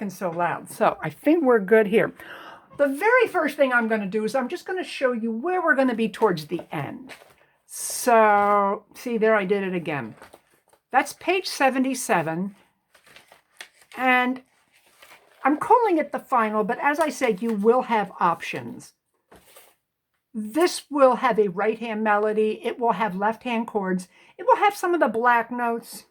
talking so loud. So I think we're good here. The very first thing I'm going to do is I'm just going to show you where we're going to be towards the end. So, see there, I did it again. That's page 77. And I'm calling it the final, but as I said, you will have options. This will have a right-hand melody. It will have left-hand chords. It will have some of the black notes.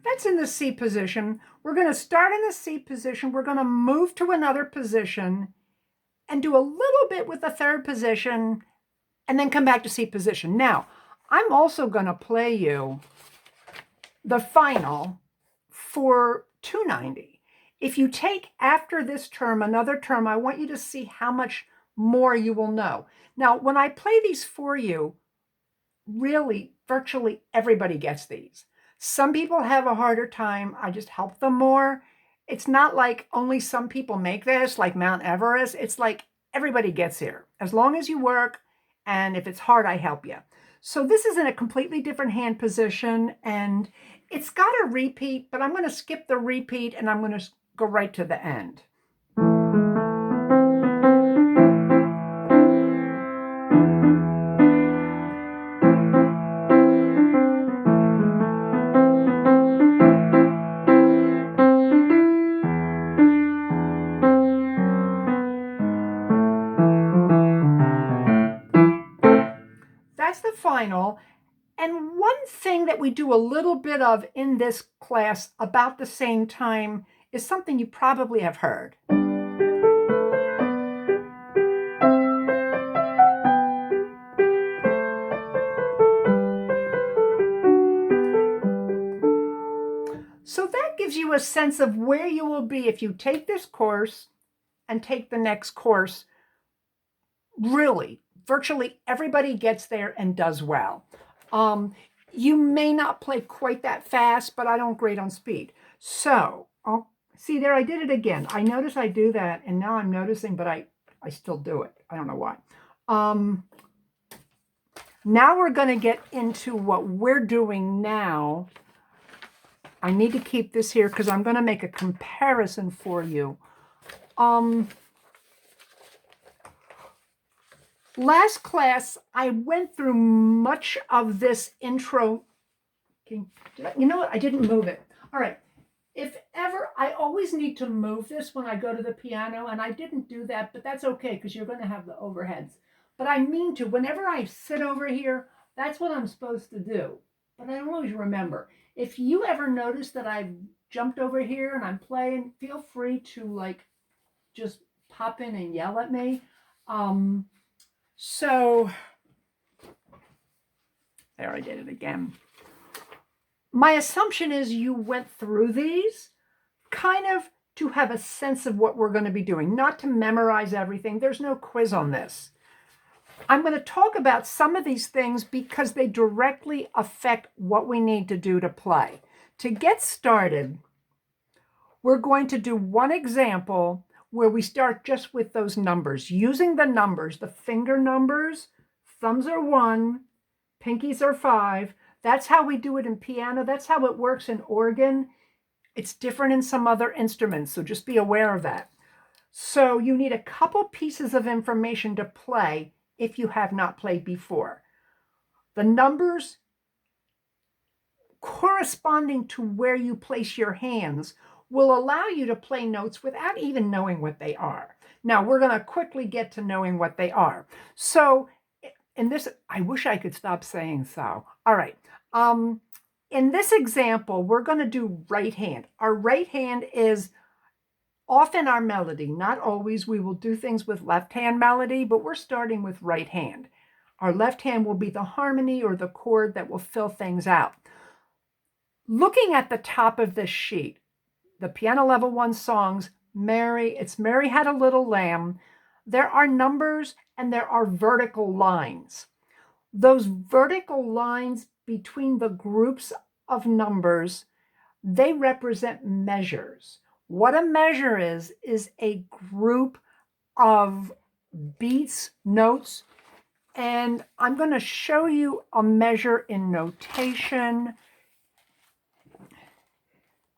That's in the C position. We're going to start in the C position. We're going to move to another position and do a little bit with the third position and then come back to C position. Now, I'm also going to play you the final for 290. If you take after this term another term, I want you to see how much more you will know. Now, when I play these for you, really, virtually everybody gets these. Some people have a harder time. I just help them more. It's not like only some people make this, like Mount Everest. It's like everybody gets here. As long as you work, and if it's hard, I help you. So this is in a completely different hand position, and it's got a repeat, but I'm going to skip the repeat, and I'm going to go right to the end. That's the final. And one thing that we do a little bit of in this class about the same time is something you probably have heard. So that gives you a sense of where you will be if you take this course and take the next course. Really, virtually everybody gets there and does well. You may not play quite that fast, but I don't grade on speed. So, see there, I did it again. I notice I do that, and now I'm noticing, but I still do it. I don't know why. Now we're going to get into what we're doing now. I need to keep this here because I'm going to make a comparison for you. Last class, I went through much of this intro. You know what? I didn't move it. All right. If ever, I always need to move this when I go to the piano, and I didn't do that, but that's okay because you're going to have the overheads. But I mean to, whenever I sit over here, that's what I'm supposed to do. But I don't always remember. If you ever notice that I've jumped over here and I'm playing, feel free to just pop in and yell at me. So, there, I did it again. My assumption is you went through these kind of to have a sense of what we're going to be doing, not to memorize everything. There's no quiz on this. I'm going to talk about some of these things because they directly affect what we need to do to play. To get started, we're going to do one example where we start just with those numbers, using the numbers, the finger numbers. Thumbs are 1, pinkies are 5. That's how we do it in piano. That's how it works in organ. It's different in some other instruments, so just be aware of that. So you need a couple pieces of information to play if you have not played before. The numbers corresponding to where you place your hands will allow you to play notes without even knowing what they are. Now, we're going to quickly get to knowing what they are. So, in this, I wish I could stop saying so. All right. In this example, we're going to do right hand. Our right hand is often our melody. Not always. We will do things with left hand melody, but we're starting with right hand. Our left hand will be the harmony or the chord that will fill things out. Looking at the top of this sheet, the piano level 1 songs, Mary Had a Little Lamb. There are numbers and there are vertical lines. Those vertical lines between the groups of numbers, they represent measures. What a measure is a group of beats, notes, and I'm going to show you a measure in notation.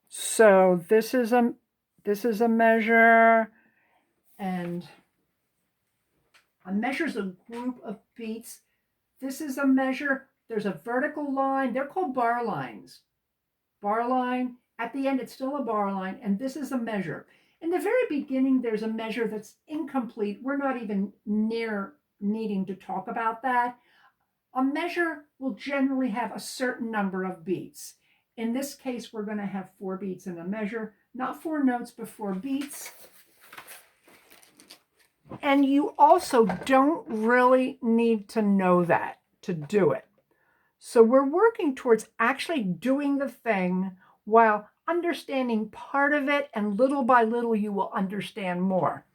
So this is a measure, and a measure is a group of beats. This is a measure. There's a vertical line. They're called bar lines. Bar line. At the end, it's still a bar line, and this is a measure. In the very beginning, there's a measure that's incomplete. We're not even near needing to talk about that. A measure will generally have a certain number of beats. In this case, we're going to have 4 beats in a measure, not 4 notes, but 4 beats. And you also don't really need to know that to do it. So we're working towards actually doing the thing while understanding part of it, and little by little you will understand more.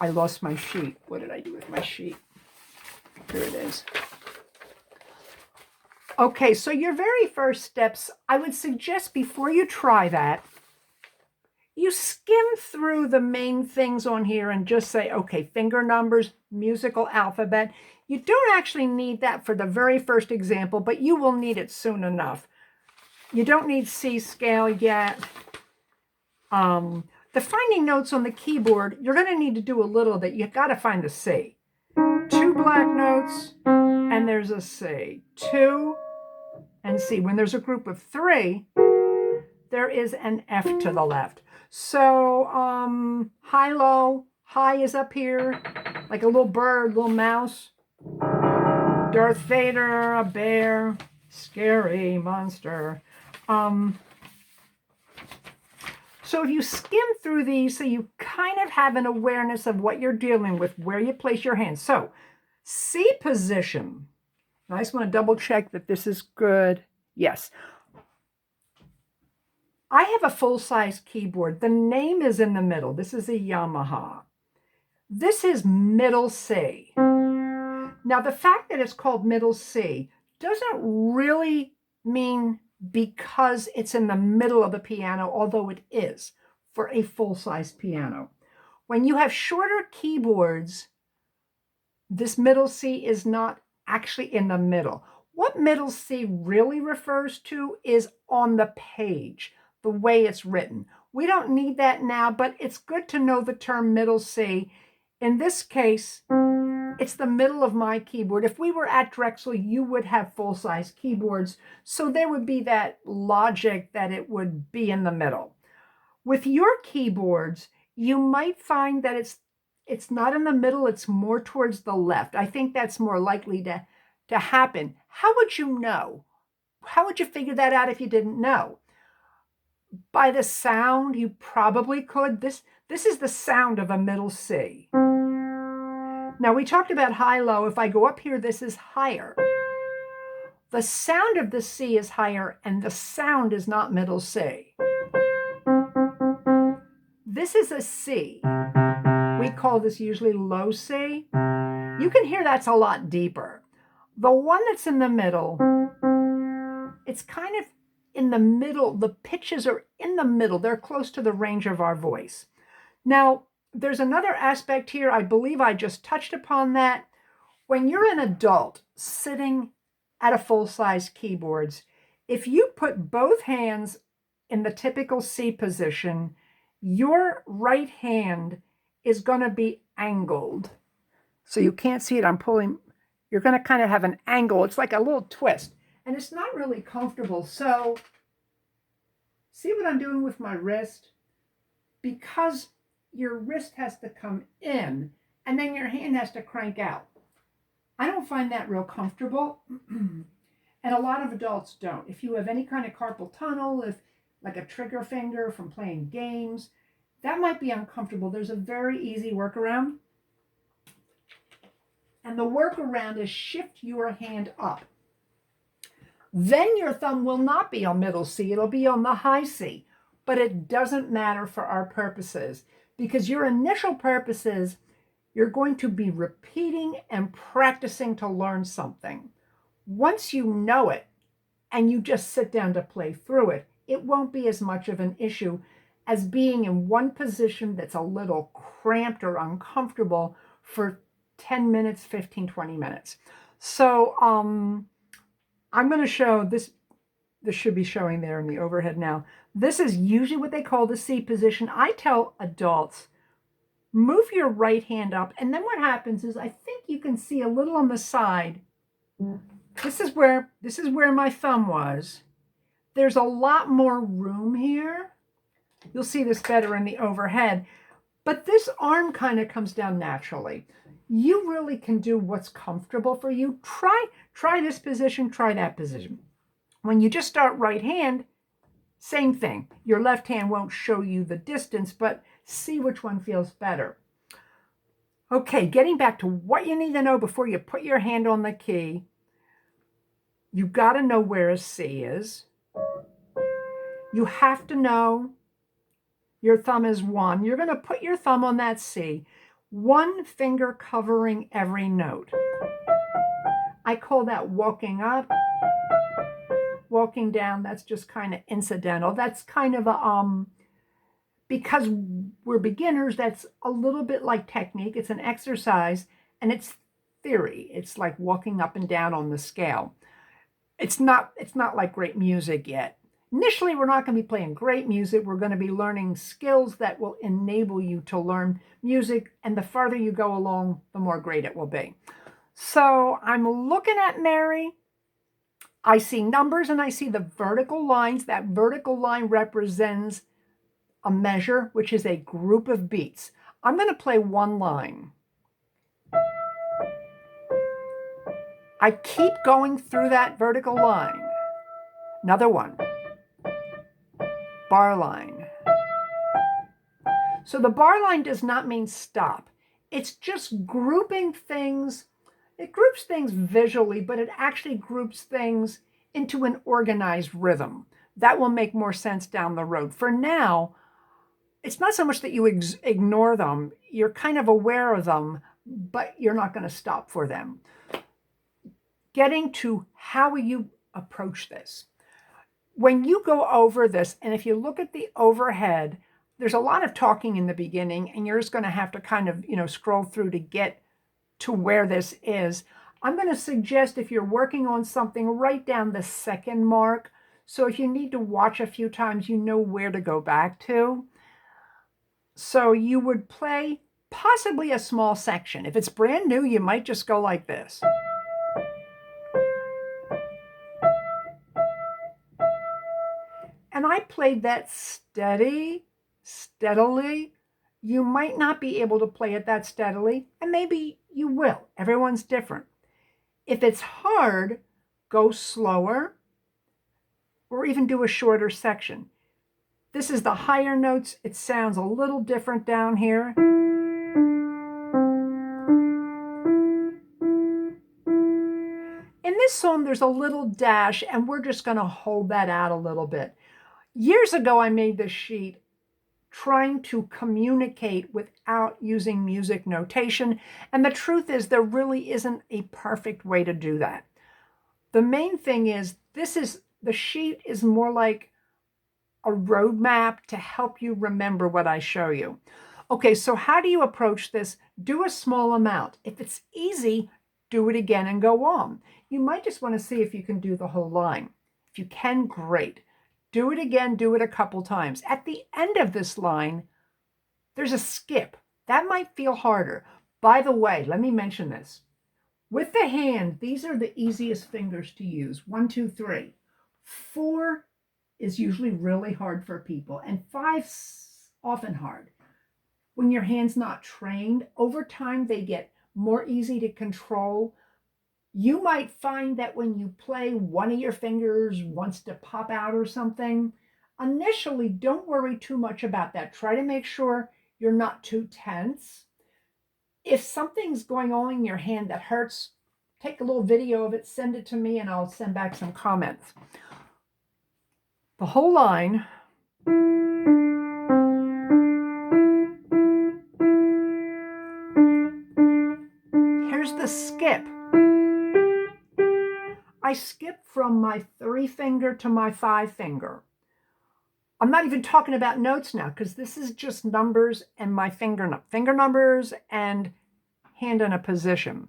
I lost my sheet. What did I do with my sheet? Here it is. Okay, so your very first steps, I would suggest before you try that, you skim through the main things on here and just say, okay, finger numbers, musical alphabet. You don't actually need that for the very first example, but you will need it soon enough. You don't need C scale yet. The finding notes on the keyboard, you're going to need to do a little that. You've got to find the C. 2 black notes, and there's a C. 2 and C. When there's a group of 3, there is an F to the left. So high, low, high is up here, like a little bird, little mouse. Darth Vader, a bear, scary monster. So if you skim through these, so you kind of have an awareness of what you're dealing with, where you place your hands. So C position. I just want to double check that this is good. Yes. I have a full-size keyboard. The name is in the middle. This is a Yamaha. This is middle C. Now, the fact that it's called middle C doesn't really mean because it's in the middle of the piano, although it is for a full-size piano. When you have shorter keyboards, this middle C is not actually in the middle. What middle C really refers to is on the page, the way it's written. We don't need that now, but it's good to know the term middle C. In this case, it's the middle of my keyboard. If we were at Drexel, you would have full-size keyboards, so there would be that logic that it would be in the middle. With your keyboards, you might find that it's not in the middle, it's more towards the left. I think that's more likely to happen. How would you know? How would you figure that out if you didn't know? By the sound, you probably could. This is the sound of a middle C. Now, we talked about high-low. If I go up here, this is higher. The sound of the C is higher, and the sound is not middle C. This is a C. We call this usually low C. You can hear that's a lot deeper. The one that's in the middle, it's kind of in the middle. The pitches are in the middle. They're close to the range of our voice. Now, there's another aspect here. I believe I just touched upon that. When you're an adult sitting at a full-size keyboards, if you put both hands in the typical C position, your right hand is going to be angled. So you can't see it. I'm pulling. You're going to kind of have an angle. It's like a little twist, and it's not really comfortable. So see what I'm doing with my wrist? Because your wrist has to come in, and then your hand has to crank out. I don't find that real comfortable, and a lot of adults don't. If you have any kind of carpal tunnel, if like a trigger finger from playing games, that might be uncomfortable. There's a very easy workaround. And the workaround is shift your hand up. Then your thumb will not be on middle C, it'll be on the high C. But it doesn't matter for our purposes, because your initial purpose is you're going to be repeating and practicing to learn something. Once you know it and you just sit down to play through it, it won't be as much of an issue as being in one position that's a little cramped or uncomfortable for 10 minutes, 15, 20 minutes. So I'm going to show this. This should be showing there in the overhead now. This is usually what they call the C position. I tell adults, move your right hand up. And then what happens is I think you can see a little on the side. This is where my thumb was. There's a lot more room here. You'll see this better in the overhead. But this arm kind of comes down naturally. You really can do what's comfortable for you. Try this position, try that position. When you just start right hand, same thing. Your left hand won't show you the distance, but see which one feels better. Okay, getting back to what you need to know before you put your hand on the key. You got to know where a C is. You have to know your thumb is 1. You're going to put your thumb on that C. One finger covering every note. I call that walking up. Walking down, that's just kind of incidental. That's kind of a, because we're beginners, that's a little bit like technique. It's an exercise and it's theory. It's like walking up and down on the scale. It's not like great music yet. Initially, we're not going to be playing great music. We're going to be learning skills that will enable you to learn music. And the farther you go along, the more great it will be. So I'm looking at Mary. I see numbers and I see the vertical lines. That vertical line represents a measure, which is a group of beats. I'm going to play one line. I keep going through that vertical line. Another one. Bar line. So the bar line does not mean stop. It's just grouping things. It groups things visually, but it actually groups things into an organized rhythm. That will make more sense down the road. For now, it's not so much that you ignore them. You're kind of aware of them, but you're not going to stop for them. Getting to how will you approach this? When you go over this, and if you look at the overhead, there's a lot of talking in the beginning, and you're just going to have to kind of, scroll through to get to where this is. I'm going to suggest if you're working on something, write down the second mark. So if you need to watch a few times, you know where to go back to. So you would play possibly a small section. If it's brand new, you might just go like this. And I played that steadily. You might not be able to play it that steadily, and maybe you will. Everyone's different. If it's hard, go slower or even do a shorter section. This is the higher notes. It sounds a little different down here. In this song, there's a little dash, and we're just going to hold that out a little bit. Years ago, I made this sheet trying to communicate without using music notation. And the truth is there really isn't a perfect way to do that. The main thing is the sheet is more like a roadmap to help you remember what I show you. Okay, so how do you approach this? Do a small amount. If it's easy, do it again and go on. You might just want to see if you can do the whole line. If you can, great. Do it again, do it a couple times. At the end of this line, there's a skip. That might feel harder. By the way, let me mention this. With the hand, these are the easiest fingers to use. 1, 2, 3. 4 is usually really hard for people, and 5's often hard. When your hand's not trained, over time they get more easy to control. You might find that when you play, one of your fingers wants to pop out or something. Initially, don't worry too much about that. Try to make sure you're not too tense. If something's going on in your hand that hurts, take a little video of it, send it to me, and I'll send back some comments. The whole line. Here's the skip. I skip from my 3 finger to my 5 finger. I'm not even talking about notes now because this is just numbers and my finger numbers and hand in a position.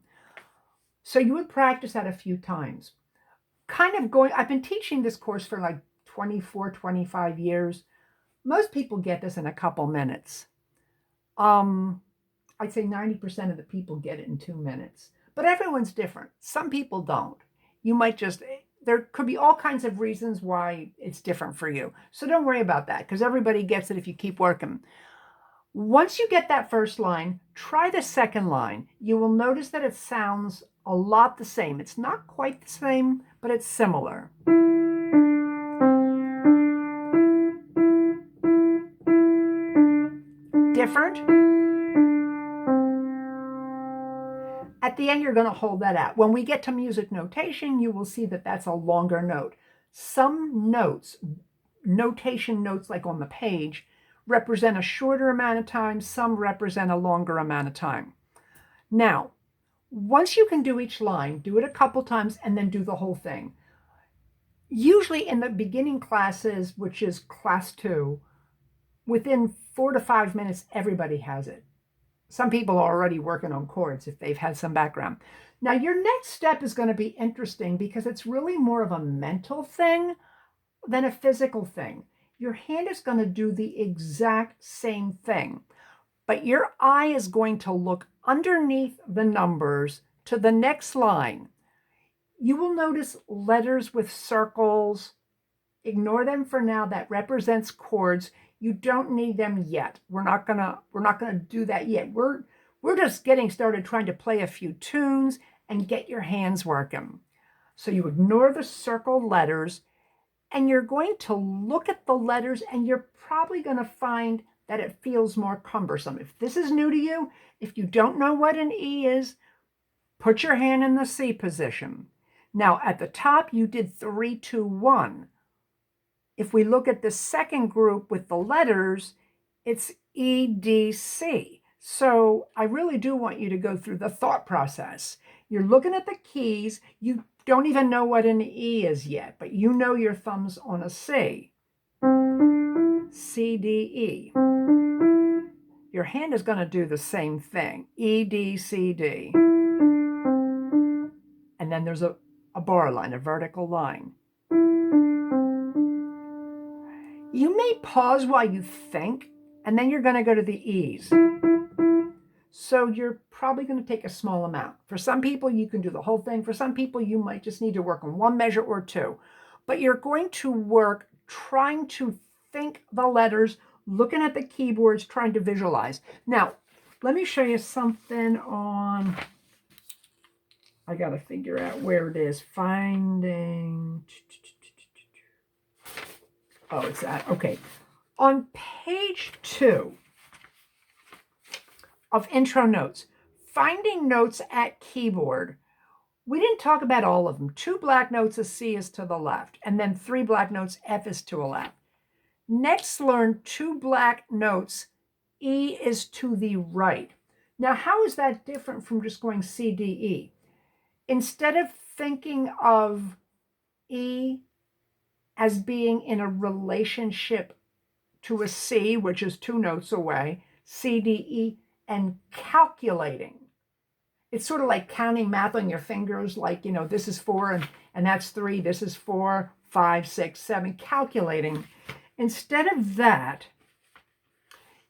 So you would practice that a few times. I've been teaching this course for like 24, 25 years. Most people get this in a couple minutes. I'd say 90% of the people get it in 2 minutes, but everyone's different. Some people don't. There could be all kinds of reasons why it's different for you. So don't worry about that because everybody gets it if you keep working. Once you get that first line, try the second line. You will notice that it sounds a lot the same. It's not quite the same, but it's similar. Different. At the end, you're going to hold that out. When we get to music notation, you will see that that's a longer note. Some notes, notation notes like on the page, represent a shorter amount of time. Some represent a longer amount of time. Now, once you can do each line, do it a couple times and then do the whole thing. Usually in the beginning classes, which is class 2, within 4 to 5 minutes, everybody has it. Some people are already working on chords if they've had some background. Now, your next step is going to be interesting because it's really more of a mental thing than a physical thing. Your hand is going to do the exact same thing, but your eye is going to look underneath the numbers to the next line. You will notice letters with circles. Ignore them for now. That represents chords. You don't need them yet. We're not gonna do that yet. We're just getting started trying to play a few tunes and get your hands working. So you ignore the circled letters and you're going to look at the letters and you're probably going to find that it feels more cumbersome. If this is new to you, if you don't know what an E is, put your hand in the C position. Now at the top you did 3, 2, 1. If we look at the second group with the letters, it's E, D, C. So I really do want you to go through the thought process. You're looking at the keys. You don't even know what an E is yet, but you know your thumb's on a C. C, D, E. Your hand is going to do the same thing. E, D, C, D. And then there's a bar line, a vertical line. You may pause while you think, and then you're going to go to the E's. So you're probably going to take a small amount. For some people, you can do the whole thing. For some people, you might just need to work on 1 measure or 2. But you're going to work trying to think the letters, looking at the keyboards, trying to visualize. Now, let me show you something on... I got to figure out where it is. Finding... Oh, it's that. Okay. On page 2 of intro notes, finding notes at keyboard, we didn't talk about all of them. 2 black notes, a C is to the left, and then 3 black notes, F is to the left. Next, learn 2 black notes, E is to the right. Now, how is that different from just going C, D, E? Instead of thinking of E as being in a relationship to a C, which is 2 notes away, C, D, E, and calculating. It's sort of like counting math on your fingers, like, this is 4 and that's 3, this is 4, 5, 6, 7, calculating. Instead of that,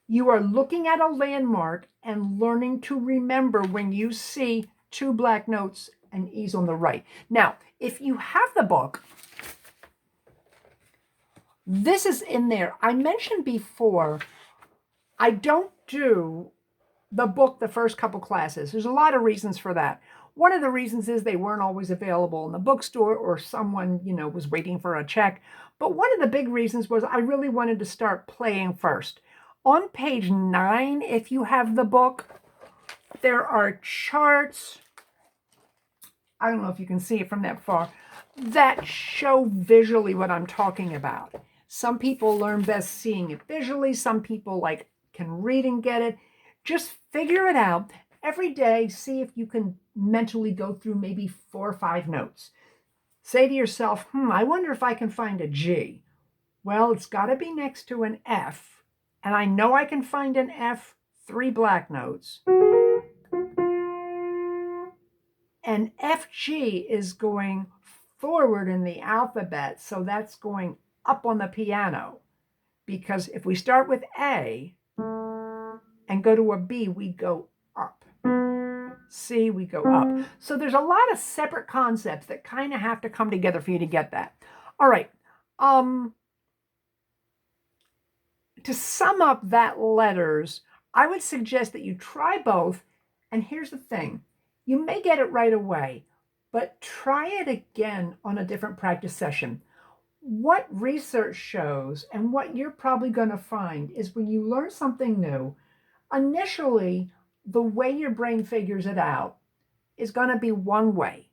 you are looking at a landmark and learning to remember when you see 2 black notes and E's on the right. Now, if you have the book, this is in there. I mentioned before, I don't do the book the first couple classes. There's a lot of reasons for that. One of the reasons is they weren't always available in the bookstore or someone, was waiting for a check. But one of the big reasons was I really wanted to start playing first. On page 9, if you have the book, there are charts, I don't know if you can see it from that far, that show visually what I'm talking about. Some people learn best seeing it visually. Some people can read and get it. Just figure it out. Every day, see if you can mentally go through maybe 4 or 5 notes. Say to yourself, I wonder if I can find a G. Well, it's got to be next to an F. And I know I can find an F, 3 black notes. And FG is going forward in the alphabet, so that's going up on the piano. Because if we start with A and go to a B, we go up. C, we go up. So there's a lot of separate concepts that kind of have to come together for you to get that. All right. To sum up that letters, I would suggest that you try both. And here's the thing. You may get it right away, but try it again on a different practice session. What research shows, and what you're probably going to find, is when you learn something new, initially, the way your brain figures it out is going to be one way.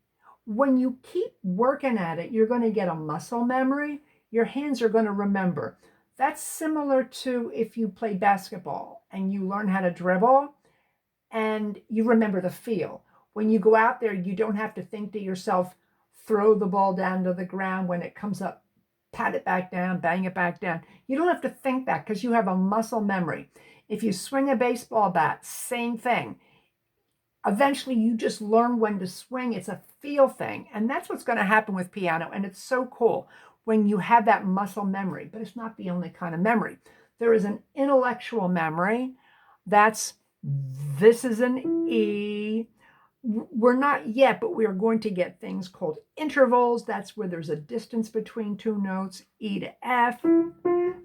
When you keep working at it, you're going to get a muscle memory. Your hands are going to remember. That's similar to if you play basketball and you learn how to dribble and you remember the feel. When you go out there, you don't have to think to yourself, throw the ball down to the ground. When it comes up, pat it back down, bang it back down. You don't have to think that because you have a muscle memory. If you swing a baseball bat, same thing. Eventually, you just learn when to swing. It's a feel thing. And that's what's going to happen with piano. And it's so cool when you have that muscle memory. But it's not the only kind of memory. There is an intellectual memory. This is an E. We're not yet, but we are going to get things called intervals. That's where there's a distance between 2 notes, E to F.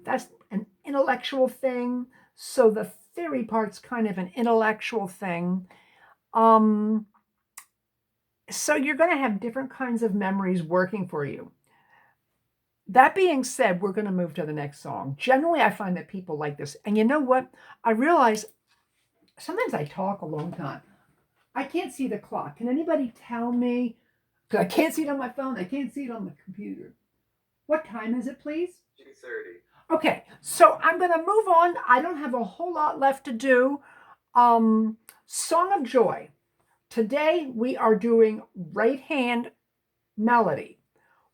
That's an intellectual thing. So the theory part's kind of an intellectual thing. So you're going to have different kinds of memories working for you. That being said, we're going to move to the next song. Generally, I find that people like this. And you know what? I realize sometimes I talk a long time. I can't see the clock. Can anybody tell me? Because I can't see it on my phone. I can't see it on the computer. What time is it, please? 2:30. Okay, so I'm going to move on. I don't have a whole lot left to do. Song of Joy. Today we are doing right hand melody.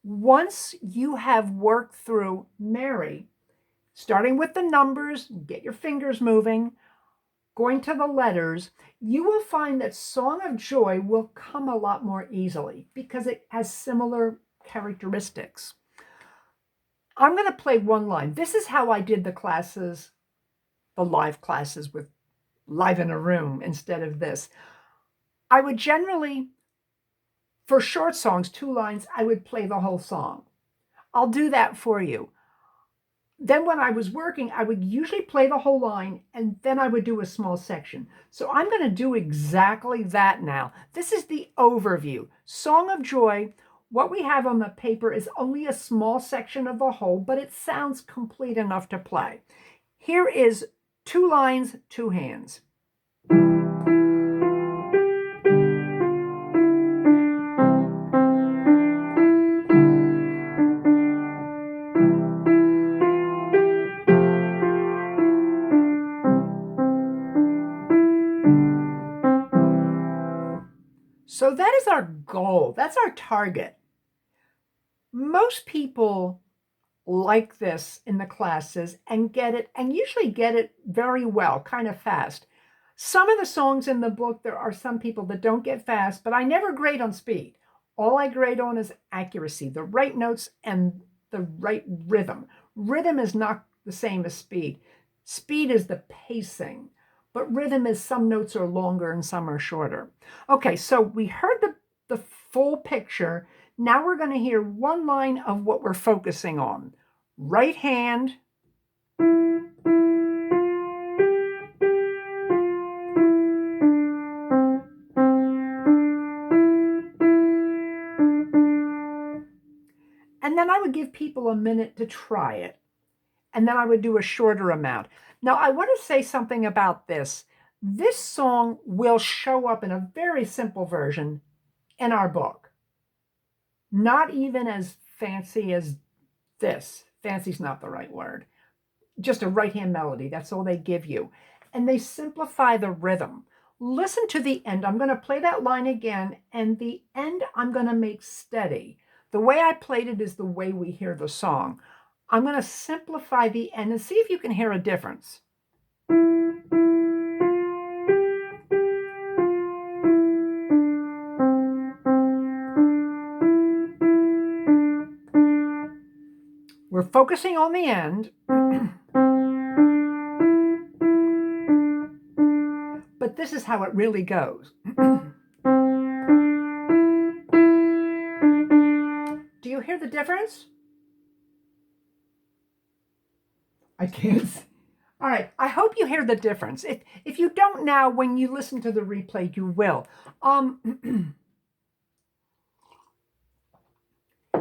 Once you have worked through Mary, starting with the numbers, get your fingers moving, going to the letters, you will find that Song of Joy will come a lot more easily because it has similar characteristics. I'm going to play one line. This is how I did the classes, the live classes with live in a room instead of this. I would generally, for short songs, 2 lines, I would play the whole song. I'll do that for you. Then when I was working, I would usually play the whole line and then I would do a small section. So I'm going to do exactly that now. This is the overview. Song of Joy, what we have on the paper is only a small section of the whole, but it sounds complete enough to play. Here is 2 lines, 2 hands. So that is our goal. That's our target. Most people like this in the classes and get it, and usually get it very well, kind of fast. Some of the songs in the book, there are some people that don't get fast, but I never grade on speed. All I grade on is accuracy, the right notes and the right rhythm. Rhythm is not the same as speed. Speed is the pacing. But rhythm is some notes are longer and some are shorter. Okay, so we heard the full picture. Now we're going to hear one line of what we're focusing on. Right hand. And then I would give people a minute to try it. And then I would do a shorter amount. Now, I want to say something about this. This song will show up in a very simple version in our book. Not even as fancy as this. Fancy's not the right word. Just a right-hand melody. That's all they give you. And they simplify the rhythm. Listen to the end. I'm going to play that line again, and the end I'm going to make steady. The way I played it is the way we hear the song. I'm going to simplify the end and see if you can hear a difference. We're focusing on the end. But this is how it really goes. Do you hear the difference? I can't. All right, I hope you hear the difference. If you don't now, when you listen to the replay, you will.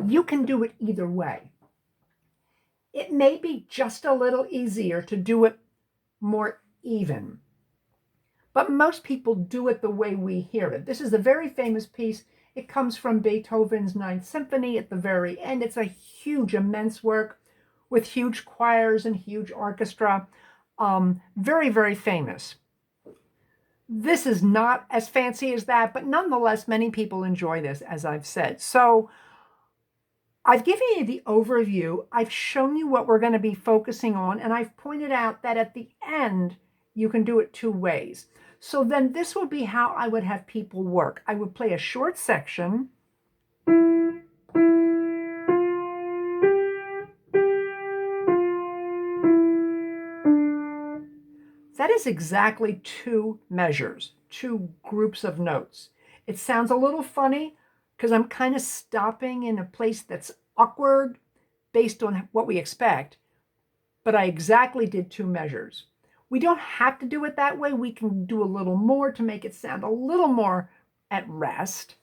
You can do it either way. It may be just a little easier to do it more even. But most people do it the way we hear it. This is a very famous piece. It comes from Beethoven's Ninth Symphony at the very end. It's a huge, immense work with huge choirs and huge orchestra. Very, very famous. This is not as fancy as that, but nonetheless, many people enjoy this, as I've said. So I've given you the overview. I've shown you what we're going to be focusing on, and I've pointed out that at the end, you can do it two ways. So then this would be how I would have people work. I would play a short section. That is exactly two measures, two groups of notes. It sounds a little funny because I'm kind of stopping in a place that's awkward based on what we expect, but I exactly did two measures. We don't have to do it that way. We can do a little more to make it sound a little more at rest.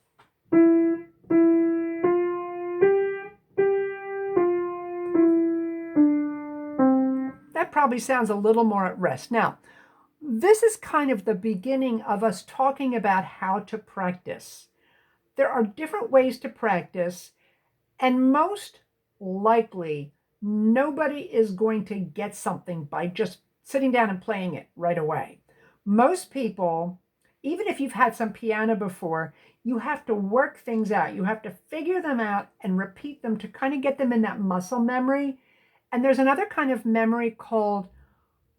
That probably sounds a little more at rest. Now, this is kind of the beginning of us talking about how to practice. There are different ways to practice, and most likely, nobody is going to get something by just sitting down and playing it right away. Most people, even if you've had some piano before, you have to work things out. You have to figure them out and repeat them to kind of get them in that muscle memory. And there's another kind of memory called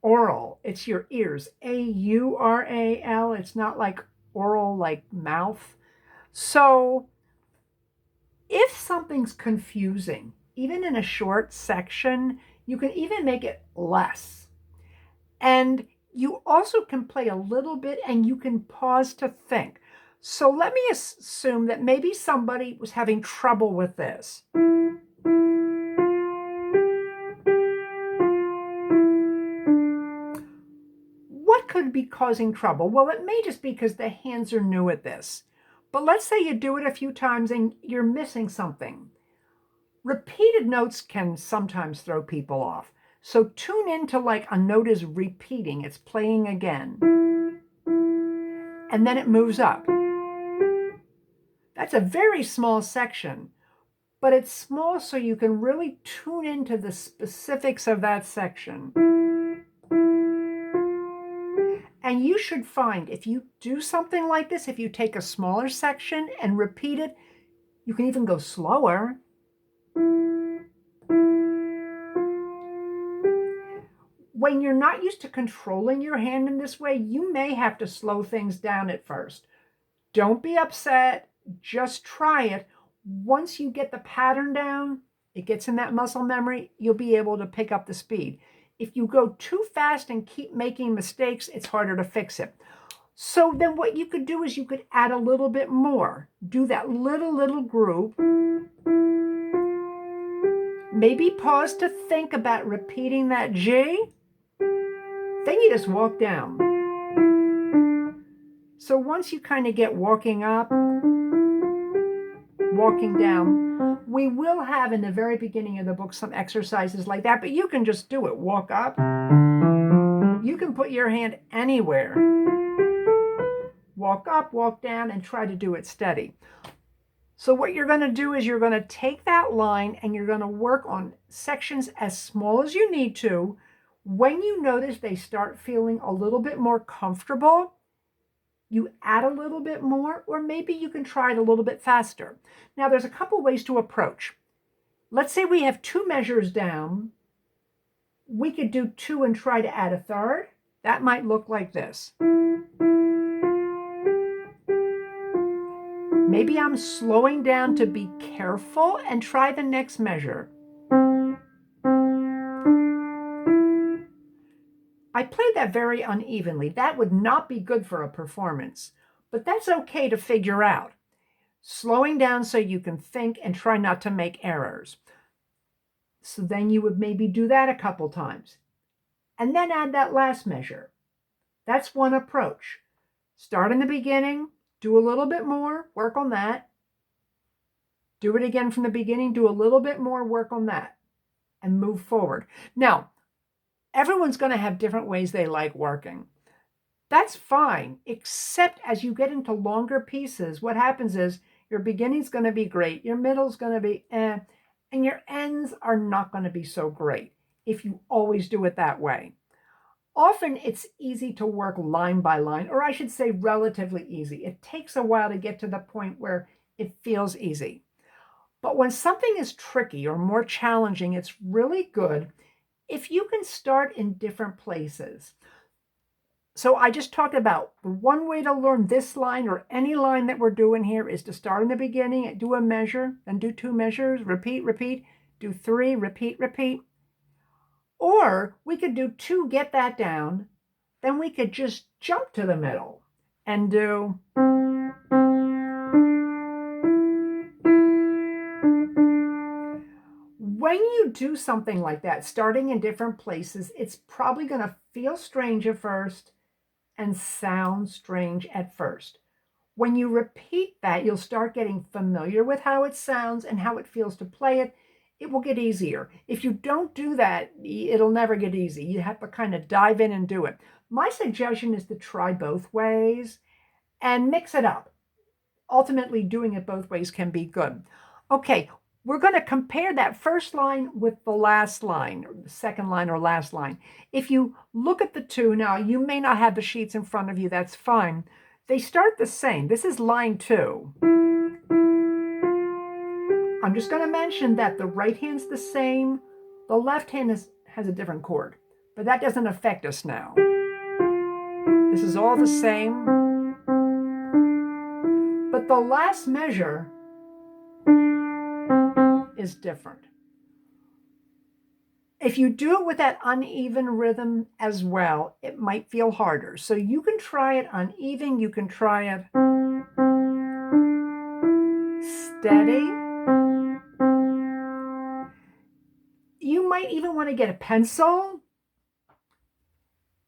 aural. It's your ears, A-U-R-A-L. It's not like oral, like mouth. So if something's confusing, even in a short section, you can even make it less. And you also can play a little bit and you can pause to think. So let me assume that maybe somebody was having trouble with this. What could be causing trouble? Well, it may just be because the hands are new at this. But let's say you do it a few times and you're missing something. Repeated notes can sometimes throw people off. So tune into like a note is repeating, it's playing again. And then it moves up. That's a very small section, but it's small so you can really tune into the specifics of that section. And you should find if you do something like this, if you take a smaller section and repeat it, you can even go slower. When you're not used to controlling your hand in this way, you may have to slow things down at first. Don't be upset. Just try it. Once you get the pattern down, it gets in that muscle memory, you'll be able to pick up the speed. If you go too fast and keep making mistakes, it's harder to fix it. So then what you could do is you could add a little bit more. Do that little group. Maybe pause to think about repeating that G. Then you just walk down. So once you kind of get walking up, walking down, we will have in the very beginning of the book some exercises like that, but you can just do it. Walk up, You can put your hand anywhere. Walk up, walk down, and try to do it steady. So what you're going to do is you're going to take that line and you're going to work on sections as small as you need to. When you notice they start feeling a little bit more comfortable, you add a little bit more, or maybe you can try it a little bit faster. Now, there's a couple ways to approach. Let's say we have 2 measures down. We could do 2 and try to add a third. That might look like this. Maybe I'm slowing down to be careful and try the next measure. I played that very unevenly. That would not be good for a performance, but that's okay to figure out. Slowing down so you can think and try not to make errors. So then you would maybe do that a couple times and then add that last measure. That's one approach. Start in the beginning, do a little bit more, work on that. Do it again from the beginning, do a little bit more, work on that, and move forward. Now, everyone's going to have different ways they like working. That's fine, except as you get into longer pieces, what happens is your beginning's going to be great, your middle's going to be and your ends are not going to be so great if you always do it that way. Often it's easy to work line by line, or I should say relatively easy. It takes a while to get to the point where it feels easy. But when something is tricky or more challenging, it's really good if you can start in different places. So I just talked about one way to learn this line or any line that we're doing here is to start in the beginning, do a measure, then do 2 measures, repeat, repeat, do 3, repeat, repeat. Or we could do 2, get that down, then we could just jump to the middle and do. When you do something like that, starting in different places, it's probably going to feel strange at first and sound strange at first. When you repeat that, you'll start getting familiar with how it sounds and how it feels to play it. It will get easier. If you don't do that, it'll never get easy. You have to kind of dive in and do it. My suggestion is to try both ways and mix it up. Ultimately, doing it both ways can be good. Okay, we're going to compare that first line with the last line, or the second line or last line. If you look at the 2, now you may not have the sheets in front of you, that's fine. They start the same. This is line 2. I'm just going to mention that the right hand's the same. The left hand has a different chord, but that doesn't affect us now. This is all the same. But the last measure is different. If you do it with that uneven rhythm as well, it might feel harder. So you can try it uneven, you can try it steady. You might even want to get a pencil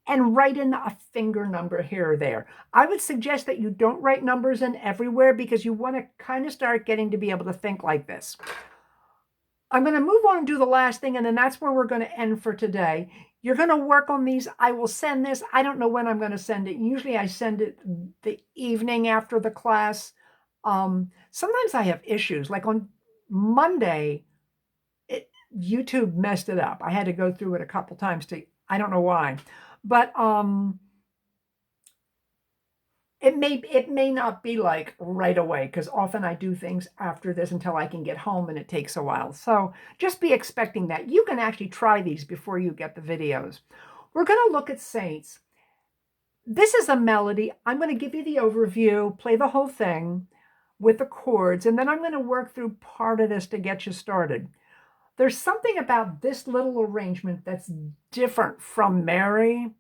and write in a finger number here or there. I would suggest that you don't write numbers in everywhere because you want to kind of start getting to be able to think like this. I'm going to move on and do the last thing, and then that's where we're going to end for today. You're going to work on these. I will send this. I don't know when I'm going to send it. Usually I send it the evening after the class. Sometimes I have issues. Like on Monday, YouTube messed it up. I had to go through it a couple times I don't know why. But it may not be like right away, because often I do things after this until I can get home and it takes a while. So just be expecting that. You can actually try these before you get the videos. We're going to look at Saints. This is a melody. I'm going to give you the overview, play the whole thing with the chords, and then I'm going to work through part of this to get you started. There's something about this little arrangement that's different from Mary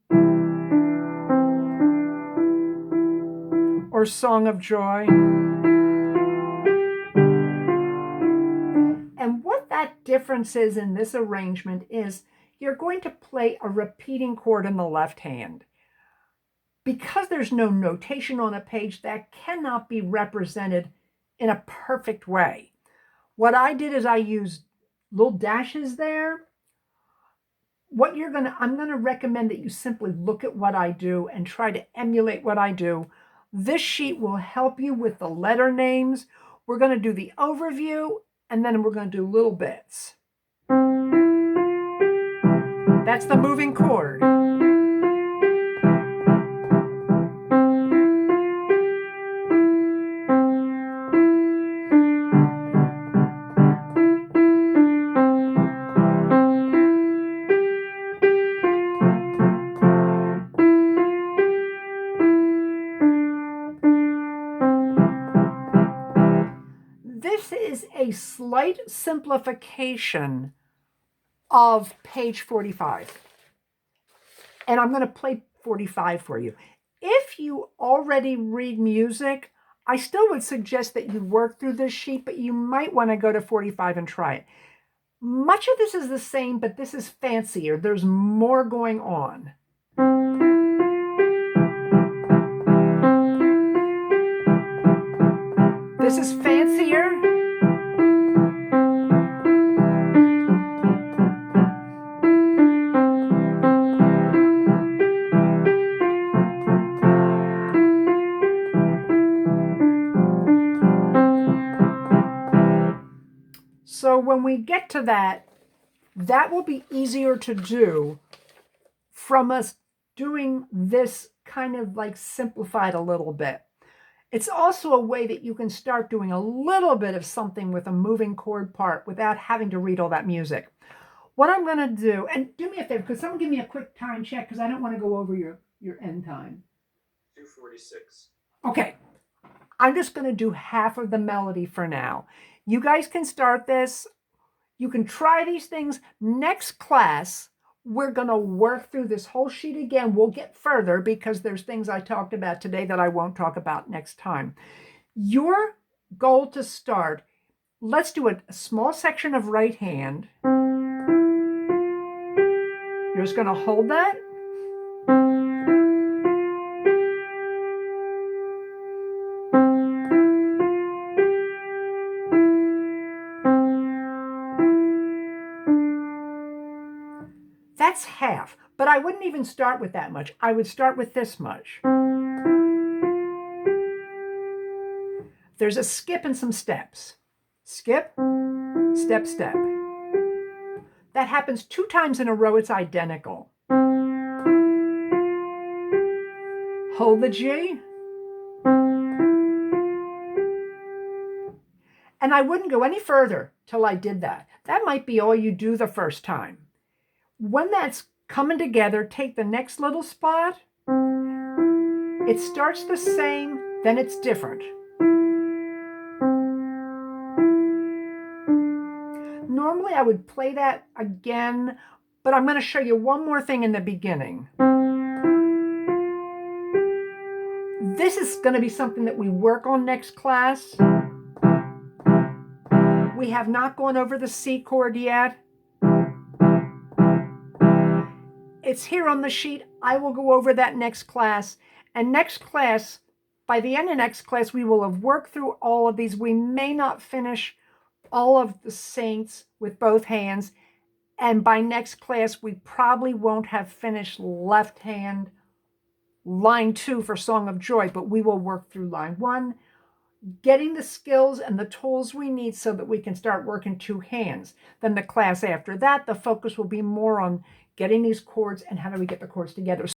or Song of Joy. And what that difference is in this arrangement is you're going to play a repeating chord in the left hand. Because there's no notation on a page, that cannot be represented in a perfect way. What I did is I used little dashes there. I'm going to recommend that you simply look at what I do and try to emulate what I do. This sheet will help you with the letter names. We're going to do the overview, and then we're going to do little bits. That's the moving chord. This is a slight simplification of page 45. And I'm going to play 45 for you. If you already read music, I still would suggest that you work through this sheet, but you might want to go to 45 and try it. Much of this is the same, but this is fancier. There's more going on. This is fancier. So when we get to that, that will be easier to do from us doing this kind of like simplified a little bit. It's also a way that you can start doing a little bit of something with a moving chord part without having to read all that music. What I'm going to do, and do me a favor, could someone give me a quick time check because I don't want to go over your end time. 2:46. Okay. I'm just going to do half of the melody for now. You guys can start this. You can try these things. Next class, we're going to work through this whole sheet again. We'll get further because there's things I talked about today that I won't talk about next time. Your goal to start, let's do a small section of right hand. You're just going to hold that. That's half, but I wouldn't even start with that much. I would start with this much. There's a skip and some steps. Skip, step, step. That happens 2 times in a row. It's identical. Hold the G. And I wouldn't go any further till I did that. That might be all you do the first time. When that's coming together, take the next little spot. It starts the same, then it's different. Normally I would play that again, but I'm going to show you one more thing in the beginning. This is going to be something that we work on next class. We have not gone over the C chord yet. It's here on the sheet. I will go over that next class. And next class, by the end of next class, we will have worked through all of these. We may not finish all of the saints with both hands. And by next class, we probably won't have finished left hand line 2 for Song of Joy, but we will work through line 1, getting the skills and the tools we need so that we can start working 2 hands. Then the class after that, the focus will be more on getting these chords and how do we get the chords together.